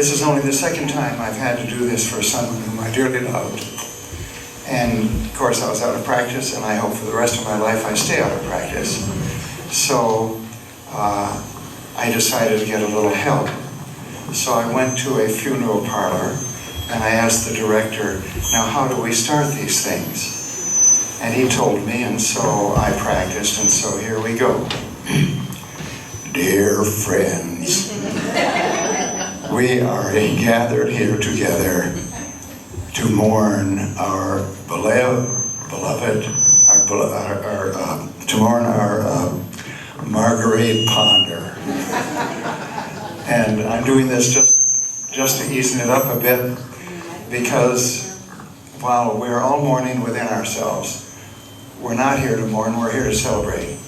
this is only the second time I've had to do this for someone whom I dearly loved. And of course I was out of practice, and I hope for the rest of my life I stay out of practice. So I decided to get a little help. So I went to a funeral parlor and I asked the director, now how do we start these things? And he told me, and so I practiced, and so here we go. Dear friends, we are gathered here together to mourn our to mourn our Marguerite Ponder. And I'm doing this just to ease it up a bit, because while we're all mourning within ourselves, we're not here to mourn, we're here to celebrate.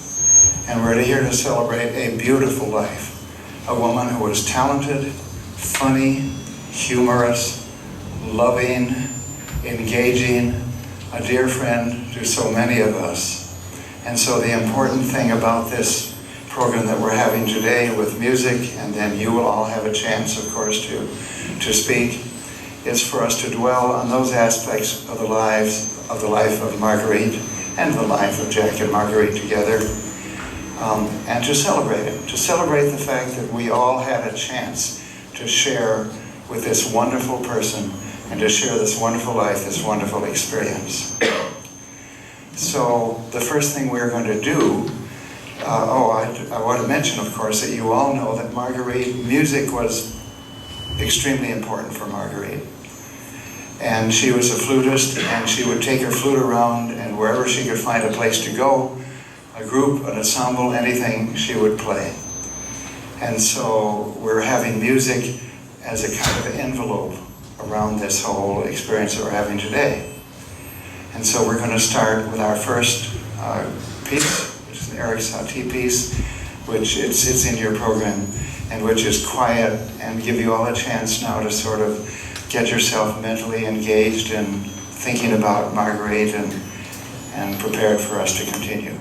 And we're here to celebrate a beautiful life. A woman who was talented, funny, humorous, loving, engaging, a dear friend to so many of us. And so the important thing about this program that we're having today with music, and then you will all have a chance, of course, to speak, is for us to dwell on those aspects of the life of Marguerite and the life of Jack and Marguerite together, and to celebrate it, to celebrate the fact that we all had a chance to share with this wonderful person and to share this wonderful life, this wonderful experience. So the first thing we're going to do, I want to mention, of course, that you all know that Marguerite, music was extremely important for Marguerite. And she was a flutist, and she would take her flute around, and wherever she could find a place to go, a group, an ensemble, anything, she would play. And so we're having music as a kind of envelope around this whole experience that we're having today. And so we're going to start with our first piece, which is an Eric Satie piece, which it's in your program, and which is quiet, and give you all a chance now to sort of get yourself mentally engaged in thinking about Marguerite and prepared for us to continue.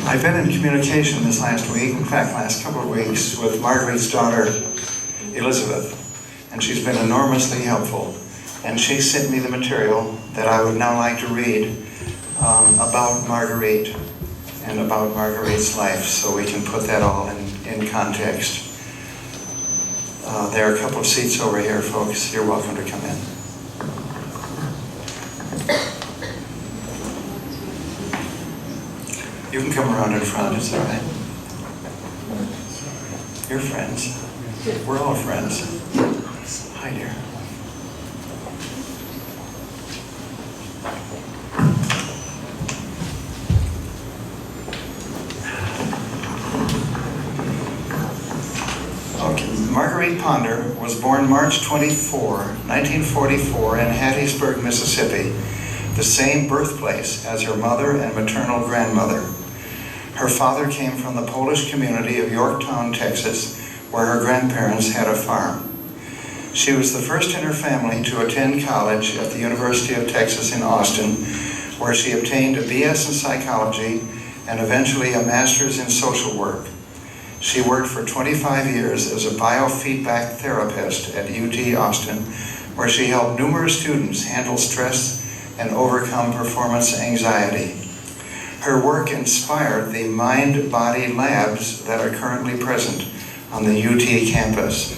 I've been in communication this last week, in fact, last couple of weeks, with Marguerite's daughter, Elizabeth, and she's been enormously helpful. And she sent me the material that I would now like to read about Marguerite and about Marguerite's life, so we can put that all in context. There are a couple of seats over here, folks. You're welcome to come in. You can come around in front, it's all right. You're friends. We're all friends. Hi, dear. Marguerite Ponder was born March 24, 1944 in Hattiesburg, Mississippi, the same birthplace as her mother and maternal grandmother. Her father came from the Polish community of Yorktown, Texas, where her grandparents had a farm. She was the first in her family to attend college at the University of Texas in Austin, where she obtained a BS in psychology and eventually a master's in social work. She worked for 25 years as a biofeedback therapist at UT Austin, where she helped numerous students handle stress and overcome performance anxiety. Her work inspired the mind-body labs that are currently present on the UT campus.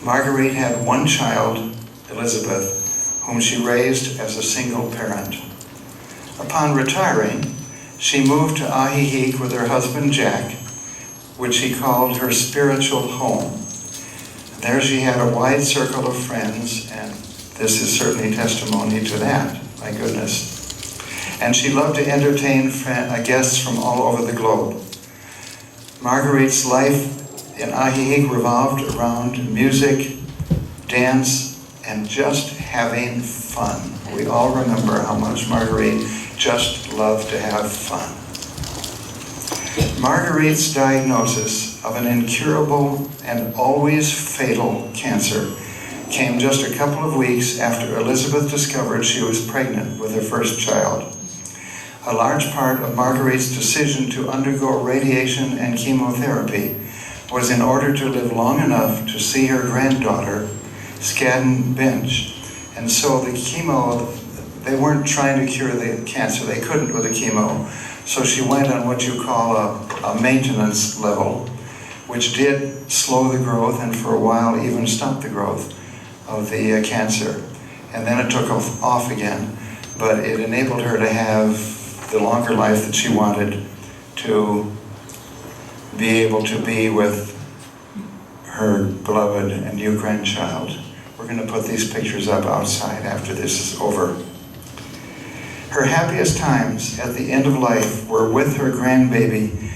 Marguerite had one child, Elizabeth, whom she raised as a single parent. Upon retiring, she moved to Ahihic with her husband Jack, which she called her spiritual home. There she had a wide circle of friends, and this is certainly testimony to that, my goodness. And she loved to entertain guests from all over the globe. Marguerite's life in Ahihic revolved around music, dance, and just having fun. We all remember how much Marguerite just loved to have fun. Marguerite's diagnosis of an incurable and always fatal cancer came just a couple of weeks after Elizabeth discovered she was pregnant with her first child. A large part of Marguerite's decision to undergo radiation and chemotherapy was in order to live long enough to see her granddaughter, Skadden Bench. And so the chemo, they weren't trying to cure the cancer, they couldn't with the chemo. So she went on what you call a maintenance level, which did slow the growth and for a while even stop the growth of the cancer. And then it took off again, but it enabled her to have the longer life that she wanted, to be able to be with her beloved and new grandchild. We're going to put these pictures up outside after this is over. Her happiest times at the end of life were with her grandbaby,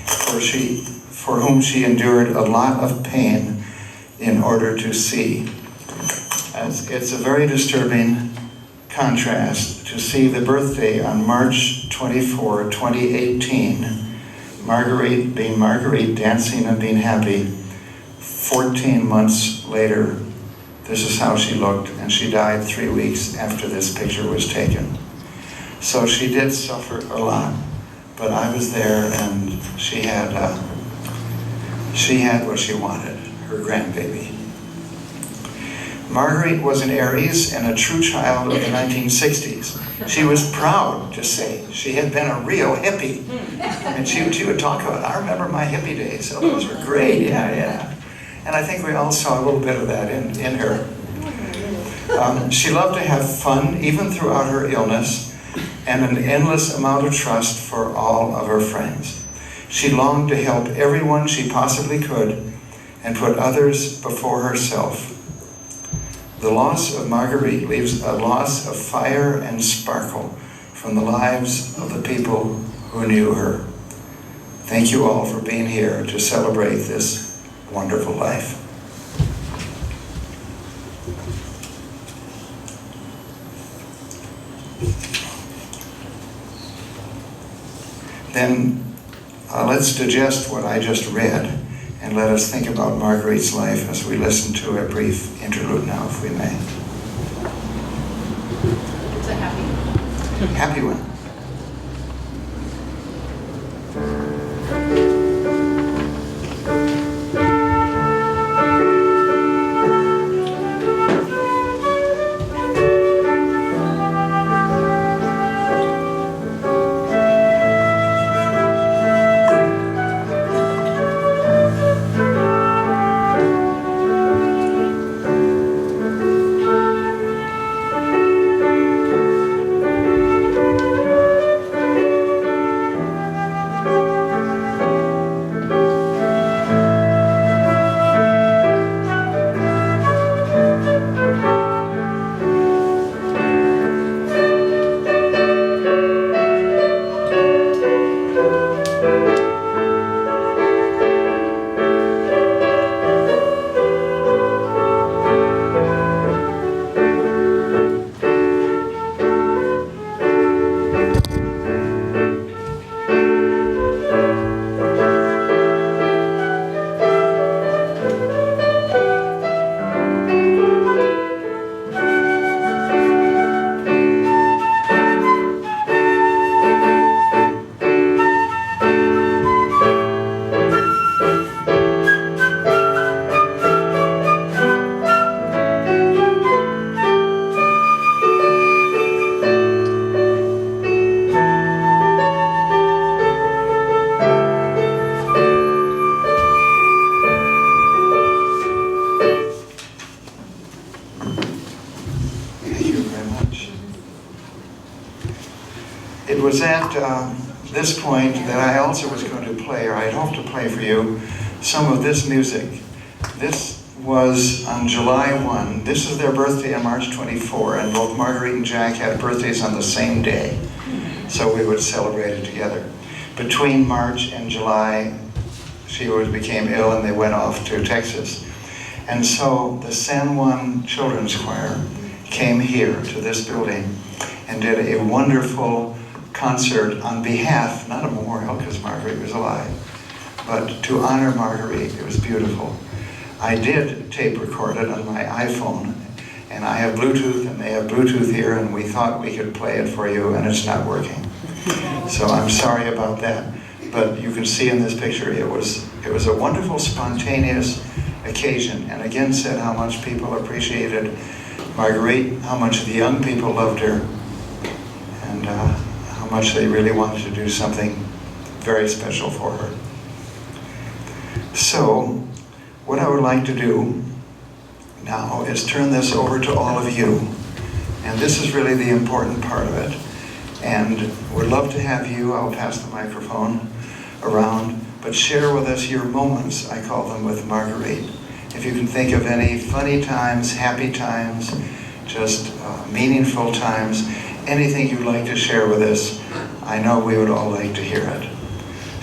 for whom she endured a lot of pain in order to see. It's a very disturbing contrast to see the birthday on March 24, 2018, Marguerite being Marguerite, dancing and being happy. 14 months later, this is how she looked, and she died 3 weeks after this picture was taken. So she did suffer a lot, but I was there, and she had what she wanted, her grandbaby. Marguerite was an Aries and a true child of the 1960s. She was proud to say she had been a real hippie. And she would talk about, I remember my hippie days, so those were great, yeah. And I think we all saw a little bit of that in her. She loved to have fun, even throughout her illness, and an endless amount of trust for all of her friends. She longed to help everyone she possibly could and put others before herself. The loss of Marguerite leaves a loss of fire and sparkle from the lives of the people who knew her. Thank you all for being here to celebrate this wonderful life. Then let's digest what I just read, and let us think about Marguerite's life as we listen to a brief interlude now, if we may. It's a happy one. It was at this point that I also was going to play, or I had hoped to play for you, some of this music. This was on July 1. This is their birthday on March 24, and both Marguerite and Jack had birthdays on the same day. So we would celebrate it together. Between March and July, she became ill and they went off to Texas. And so the San Juan Children's Choir came here to this building and did a wonderful concert on behalf, not a memorial because Marguerite was alive, but to honor Marguerite. It was beautiful. I did tape record it on my iPhone, and I have Bluetooth and they have Bluetooth here, and we thought we could play it for you, and it's not working. So I'm sorry about that. But you can see in this picture, it was a wonderful, spontaneous occasion, and again said how much people appreciated Marguerite, how much the young people loved her, and how much they really wanted to do something very special for her. So, what I would like to do now is turn this over to all of you. And this is really the important part of it. And we'd love to have you, I'll pass the microphone around, but share with us your moments, I call them, with Marguerite. If you can think of any funny times, happy times, just meaningful times, anything you'd like to share with us, I know we would all like to hear it.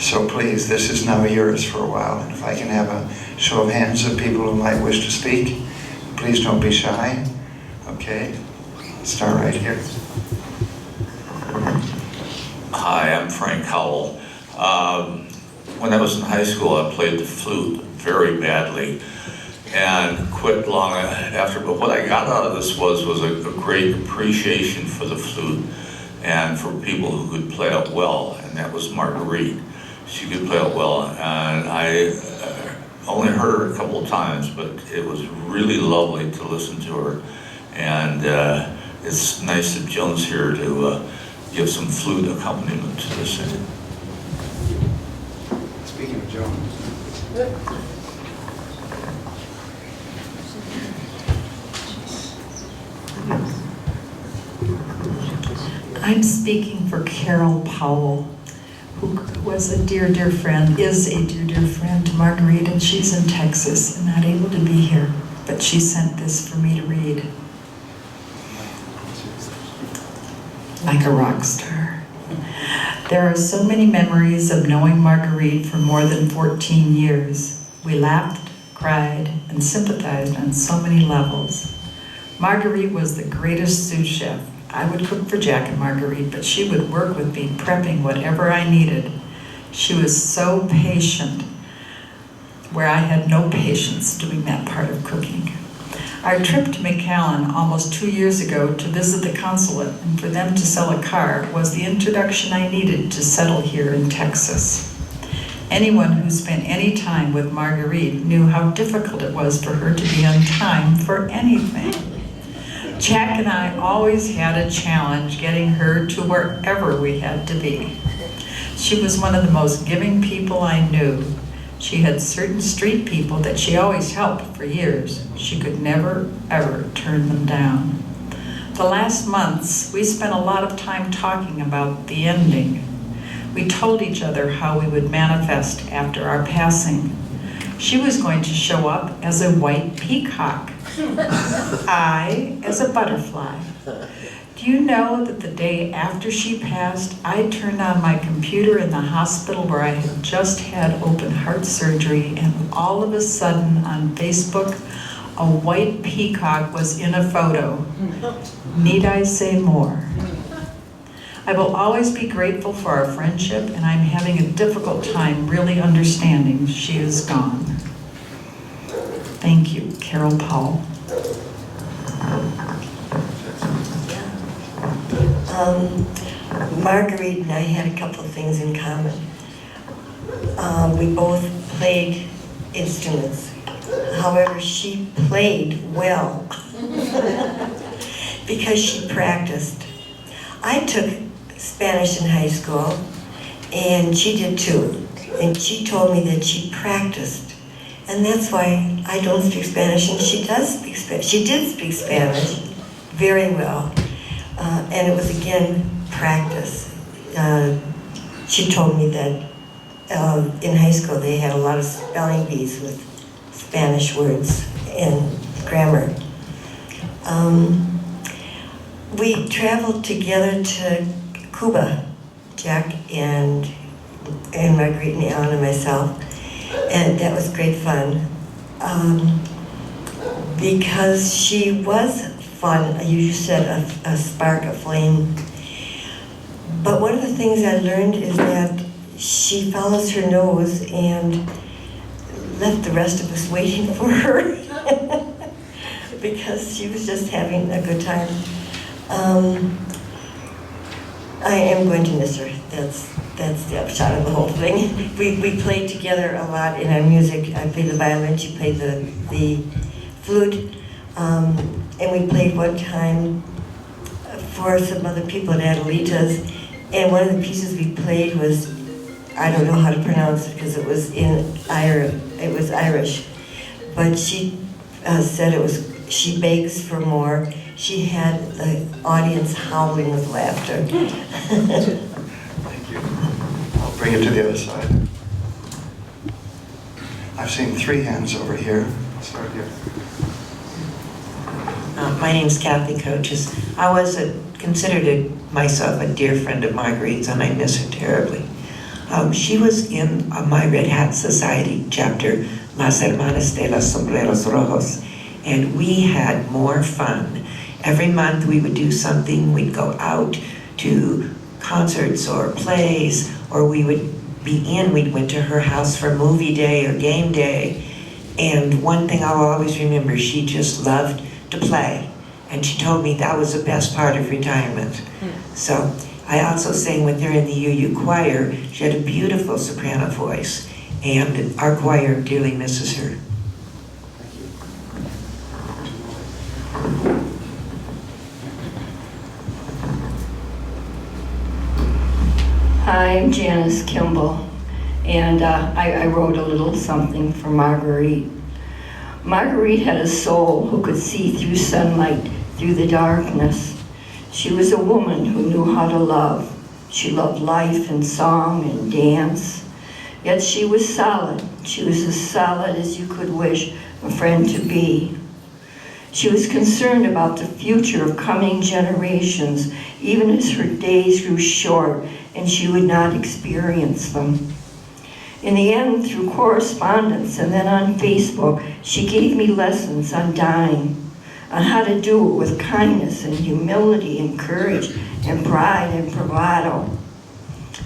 So please, this is now yours for a while. And if I can have a show of hands of people who might wish to speak, please don't be shy. Okay, let's start right here. Hi, I'm Frank Howell. When I was in high school, I played the flute very badly and quit long after. But what I got out of this was a great appreciation for the flute and for people who could play it well, and that was Marguerite. She could play it well, and I only heard her a couple of times, but it was really lovely to listen to her. And it's nice that Joan's here to give some flute accompaniment to this. Speaking of Joan. I'm speaking for Carol Powell, who was a dear, dear friend, is a dear, dear friend to Marguerite, and she's in Texas and not able to be here, but she sent this for me to read. Like a rock star. There are so many memories of knowing Marguerite for more than 14 years. We laughed, cried, and sympathized on so many levels. Marguerite was the greatest sous chef. I would cook for Jack and Marguerite, but she would work with me, prepping whatever I needed. She was so patient, where I had no patience doing that part of cooking. Our trip to McAllen almost 2 years ago to visit the consulate and for them to sell a car was the introduction I needed to settle here in Texas. Anyone who spent any time with Marguerite knew how difficult it was for her to be on time for anything. Jack and I always had a challenge getting her to wherever we had to be. She was one of the most giving people I knew. She had certain street people that she always helped for years. She could never, ever turn them down. The last months, we spent a lot of time talking about the ending. We told each other how we would manifest after our passing. She was going to show up as a white peacock. I as a butterfly. Do you know that the day after she passed, I turned on my computer in the hospital where I had just had open heart surgery, and all of a sudden on Facebook, a white peacock was in a photo. Need I say more? I will always be grateful for our friendship, and I'm having a difficult time really understanding she is gone. Thank you, Carol Powell. Marguerite and I had a couple of things in common. We both played instruments. However, she played well because she practiced. I took Spanish in high school, and she did too. And she told me that she practiced. And that's why I don't speak Spanish, and she does speak Spanish. She did speak Spanish very well. And it was, again, practice. she told me that in high school they had a lot of spelling bees with Spanish words and grammar. We traveled together to Cuba, Jack and Marguerite and Alan and myself, and that was great fun. Because she was fun, you said a spark, a flame. But one of the things I learned is that she follows her nose and left the rest of us waiting for her because she was just having a good time. I am going to miss her. That's the upshot of the whole thing. We played together a lot in our music. I played the violin, she played the flute, and we played one time for some other people at Adelita's. And one of the pieces we played was, I don't know how to pronounce it because it was Irish, but she said she begs for more. She had the audience howling with laughter. Thank you. I'll bring it to the other side. I've seen 3 hands over here. I'll start here. My name's Kathy Coaches. I was considered myself a dear friend of Marguerite's, and I miss her terribly. She was in my Red Hat Society chapter, Las Hermanas de los Sombreros Rojos, and we had more fun. Every month we would do something. We'd go out to concerts or plays, or we went to her house for movie day or game day. And one thing I'll always remember, she just loved to play. And she told me that was the best part of retirement. So I also sang with her in the UU choir. She had a beautiful soprano voice, and our choir dearly misses her. Hi, I'm Janice Kimball, and I wrote a little something for Marguerite. Marguerite had a soul who could see through sunlight, through the darkness. She was a woman who knew how to love. She loved life and song and dance. Yet she was solid. She was as solid as you could wish a friend to be. She was concerned about the future of coming generations, even as her days grew short and she would not experience them. In the end, through correspondence and then on Facebook, she gave me lessons on dying, on how to do it with kindness and humility and courage and pride and bravado.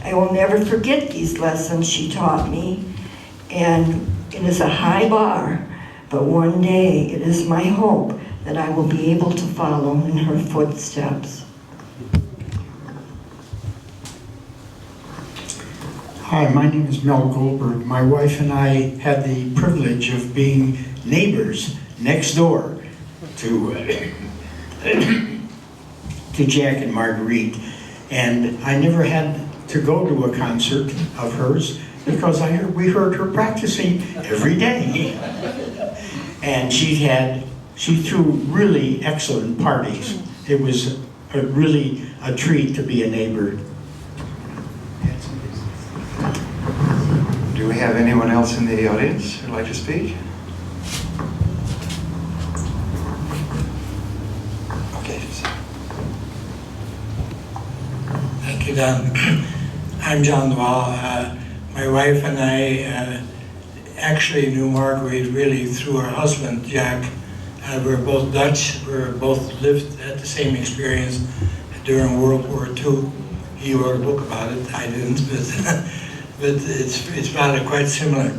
I will never forget these lessons she taught me, and it is a high bar, but one day it is my hope that I will be able to follow in her footsteps. Hi, my name is Mel Goldberg. My wife and I had the privilege of being neighbors next door to Jack and Marguerite. And I never had to go to a concert of hers because we heard her practicing every day. And she threw really excellent parties. It was really a treat to be a neighbor. Do we have anyone else in the audience who'd like to speak? Okay. Thank you, Don. I'm John Dwell. My wife and I actually knew Marguerite really through her husband, Jack. We're both Dutch. We both lived at the same experience during World War II. He wrote a book about it. I didn't, but it's rather quite similar.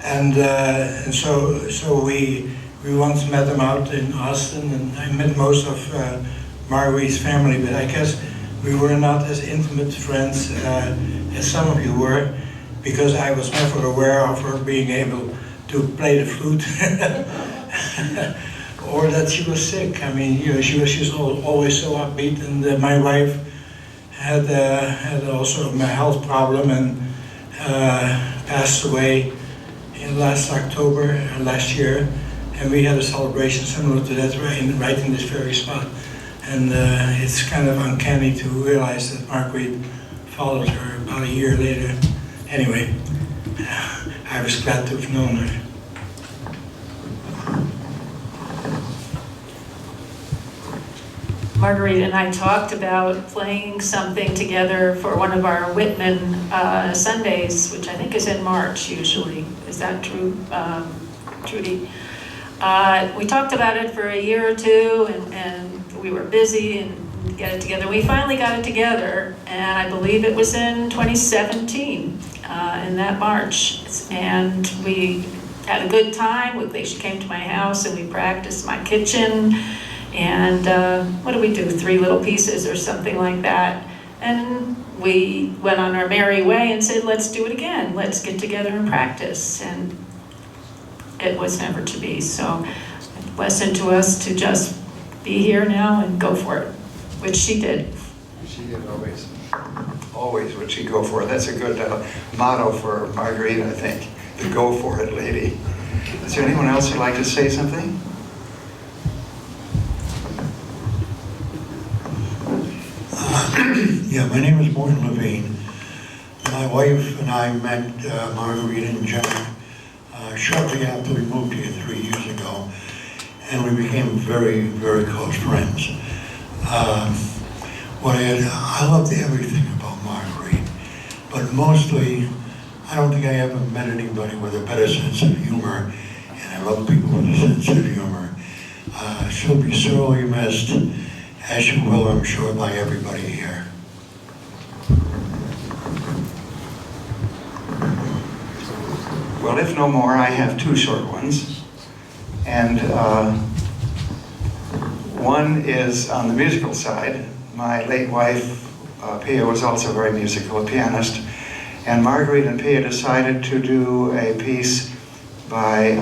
And so we once met him out in Austin, and I met most of Marguerite's family, but I guess we were not as intimate friends as some of you were, because I was never aware of her being able to play the flute, or that she was sick. I mean, she was always so upbeat, and my wife had also a health problem and passed away in last October last year, and we had a celebration similar to that right in this very spot. And it's kind of uncanny to realize that Marguerite followed her about a year later. Anyway, I was glad to have known her. Marguerite and I talked about playing something together for one of our Whitman Sundays, which I think is in March usually. Is that true, Trudy? We talked about it for a year or two, and we were busy and get it together. We finally got it together, and I believe it was in 2017, in that March. And we had a good time. She came to my house and we practiced in my kitchen. And what did we do? 3 little pieces or something like that. And we went on our merry way and said, let's do it again. Let's get together and practice. And it was never to be. So a lesson to us to just be here now and go for it, which she did. She did always. Always would she go for it. That's a good motto for Marguerite, I think. The go for it lady. Is there anyone else who'd like to say something? Yeah, my name is Morton Levine. My wife and I met Marguerite and Jack shortly after we moved here 3 years ago, and we became very, very close friends. I loved everything about Marguerite, but mostly, I don't think I ever met anybody with a better sense of humor, and I love people with a sense of humor. She'll be sorely missed, as she will, I'm sure, by everybody here. Well, if no more, I have 2 short ones. And one is on the musical side. My late wife, Pia, was also very musical, a pianist. And Marguerite and Pia decided to do a piece by,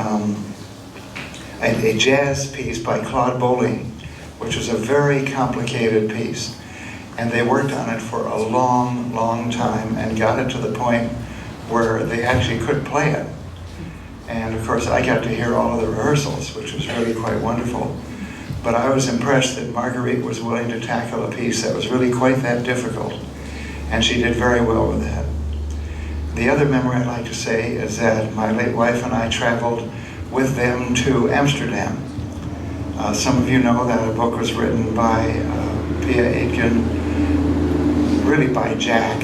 a jazz piece by Claude Bolling, which was a very complicated piece. And they worked on it for a long, long time and got it to the point where they actually could play it. And of course, I got to hear all of the rehearsals, which was really quite wonderful. But I was impressed that Marguerite was willing to tackle a piece that was really quite that difficult. And she did very well with that. The other memory I'd like to say is that my late wife and I traveled with them to Amsterdam. Some of you know that a book was written by Pia Aitken, really by Jack,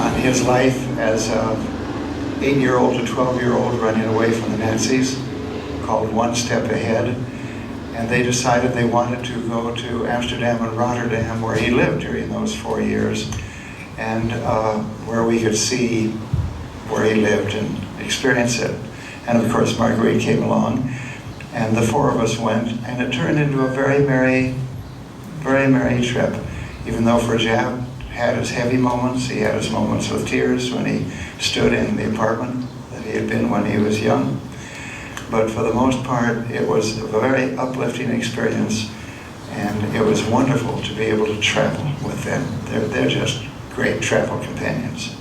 on his life as a 8-year-old to 12-year-old running away from the Nazis, called One Step Ahead. And they decided they wanted to go to Amsterdam and Rotterdam, where he lived during those 4 years, and where we could see where he lived and experience it. And of course, Marguerite came along, and the 4 of us went, and it turned into a very merry trip. Even though for Jack had his heavy moments, he had his moments with tears when he stood in the apartment that he had been when he was young. But for the most part, it was a very uplifting experience, and it was wonderful to be able to travel with them. They're just great travel companions.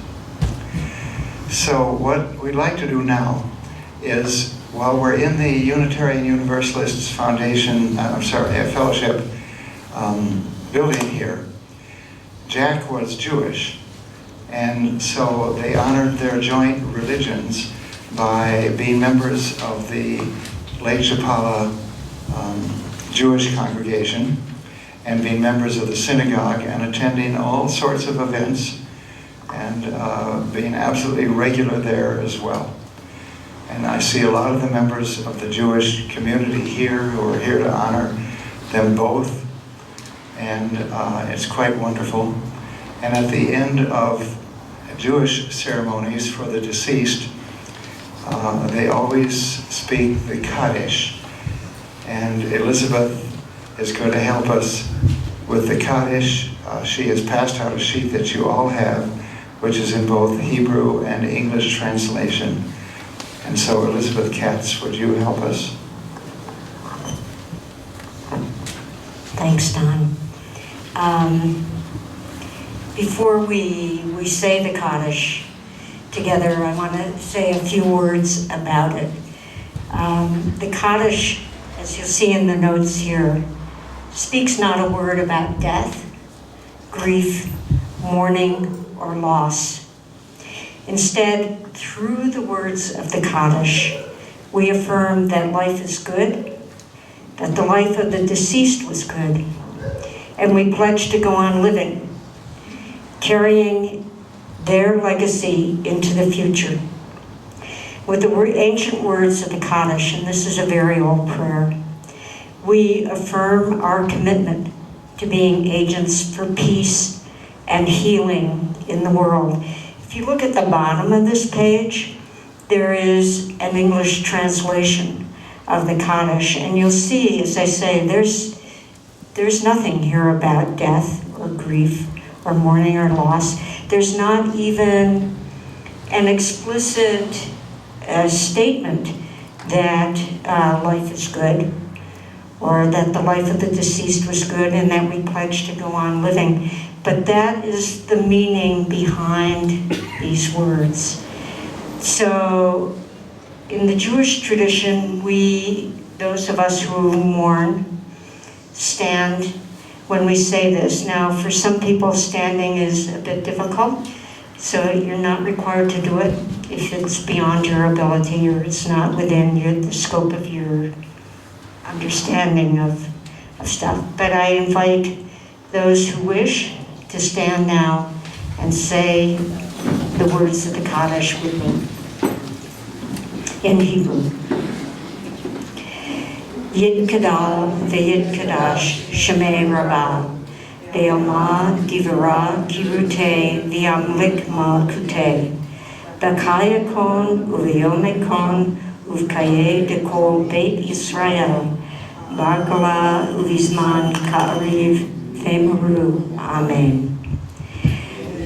So what we'd like to do now is, while we're in the Unitarian Universalists Foundation, Fellowship building here, Jack was Jewish, and so they honored their joint religions by being members of the Lake Chapala Jewish congregation and being members of the synagogue and attending all sorts of events and being absolutely regular there as well. And I see a lot of the members of the Jewish community here who are here to honor them both, and it's quite wonderful. And at the end of Jewish ceremonies for the deceased, they always speak the Kaddish, and Elizabeth is going to help us with the Kaddish. She has passed out a sheet that you all have, which is in both Hebrew and English translation. And so Elizabeth Katz, would you help us? Thanks, Don. Before we say the Kaddish together, I want to say a few words about it. The Kaddish, as you'll see in the notes here, speaks not a word about death, grief, mourning, or loss. Instead, through the words of the Kaddish, we affirm that life is good, that the life of the deceased was good, and we pledge to go on living, carrying their legacy into the future. With the ancient words of the Kaddish, and this is a very old prayer, we affirm our commitment to being agents for peace and healing in the world. If you look at the bottom of this page, there is an English translation of the Kaddish, and you'll see, as I say, there's nothing here about death or grief or mourning or loss. There's not even an explicit statement that life is good, or that the life of the deceased was good and that we pledge to go on living. But that is the meaning behind these words. So in the Jewish tradition, those of us who mourn, stand when we say this. Now, for some people, standing is a bit difficult, so you're not required to do it if it's beyond your ability or it's not within the scope of your understanding of stuff. But I invite those who wish to stand now and say the words of the Kaddish with me in Hebrew. Yid Kadal v'Yid Kadash Shemei Rabbah Be'alma Divara Kirute V'Amlik Malkute B'Kayakon U'Yomekon Uvkaye Dekol Beit Yisrael B'Agala Uvizman Ka'ariv V'Maru. Amen.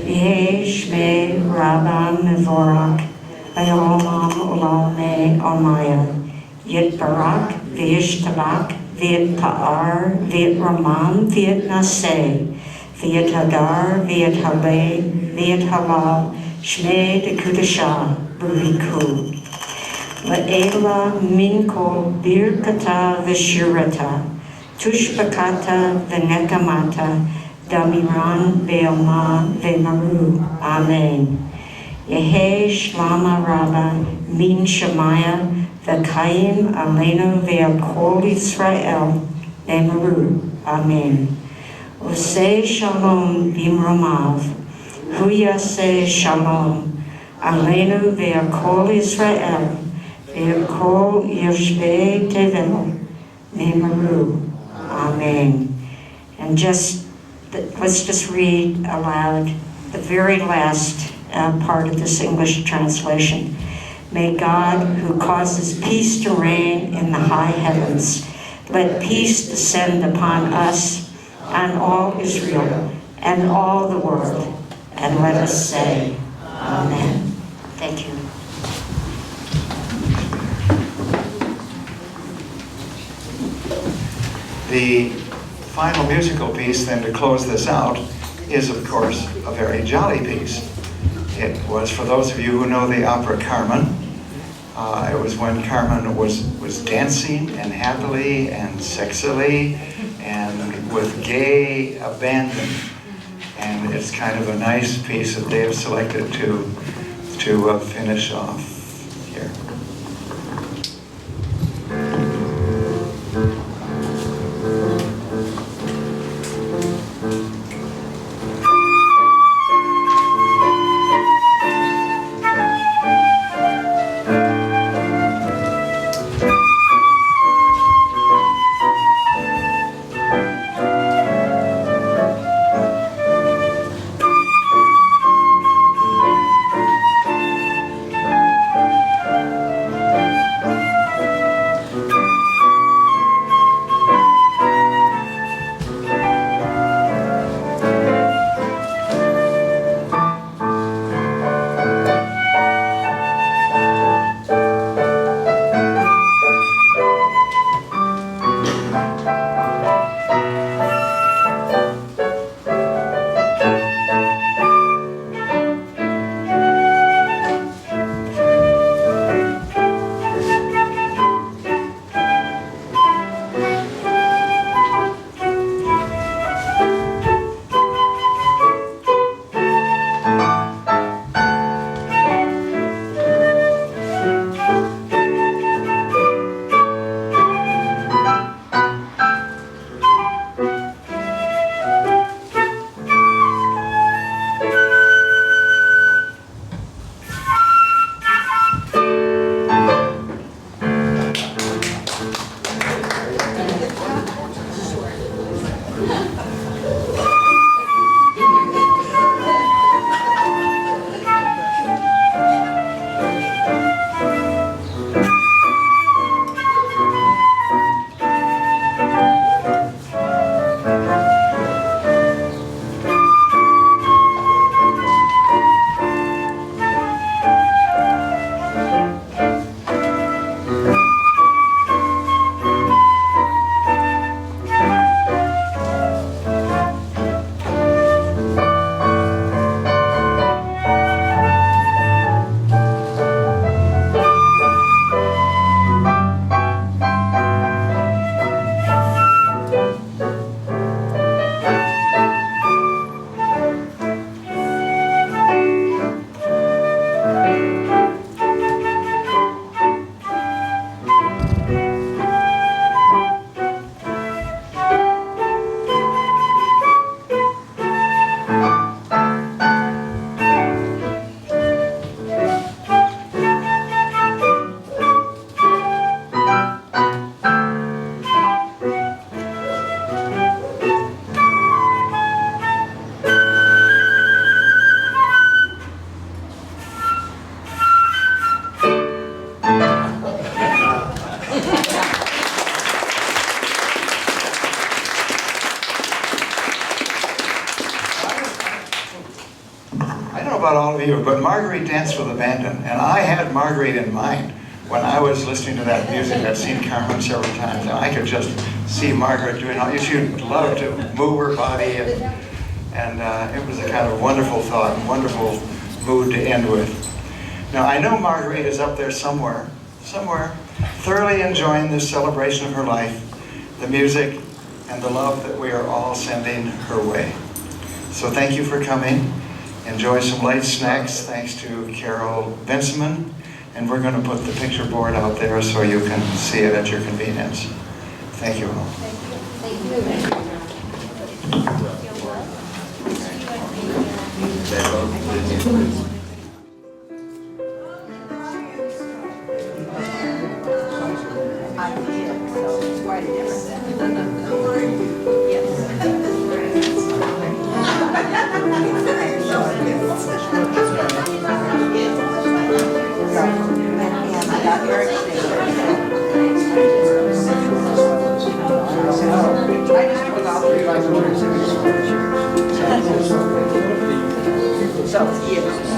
Yehi Shmei Rabbah Mevorak V'Olam Olamei Almaya Yitbarak V'Yishtabak V'Yitpa'ar V'Yitramam V'Yitnaseh V'Yithadar V'Yithaleh V'Yithalal Shmei Dekudashah B'Riku La'ela Minko Birkata V'Shirata Tushbakata V'Nekamata Damiran Be'alma V'Maru. Amen. Yehi Shlama Rabba Min Shemaya V'Kayim Aleinu V'Kol Yisrael V'Maru. Amen. Oseh Shalom B'Mromav Hu Yaseh Shalom Aleinu V'Kol Yisrael V'Kol Yoshvei Tevel V'Maru. Amen. And let's just read aloud the very last part of this English translation. May God, who causes peace to reign in the high heavens, let peace descend upon us and all Israel and all the world. And let us say, Amen. Thank you. The final musical piece then to close this out is, of course, a very jolly piece. It was, for those of you who know the opera Carmen, it was when Carmen was dancing and happily and sexily and with gay abandon. And it's kind of a nice piece that they have selected to finish off here. about all of you, but Marguerite danced with abandon, and I had Marguerite in mind when I was listening to that music. I've seen Carmen several times, and I could just see Marguerite doing all. She would love to move her body, and it was a kind of wonderful thought, and wonderful mood to end with. Now, I know Marguerite is up there somewhere, thoroughly enjoying this celebration of her life, the music, and the love that we are all sending her way. So thank you for coming. Enjoy some light snacks, thanks to Carol Vinsman. And we're going to put the picture board out there so you can see it at your convenience. Thank you all. So, yes.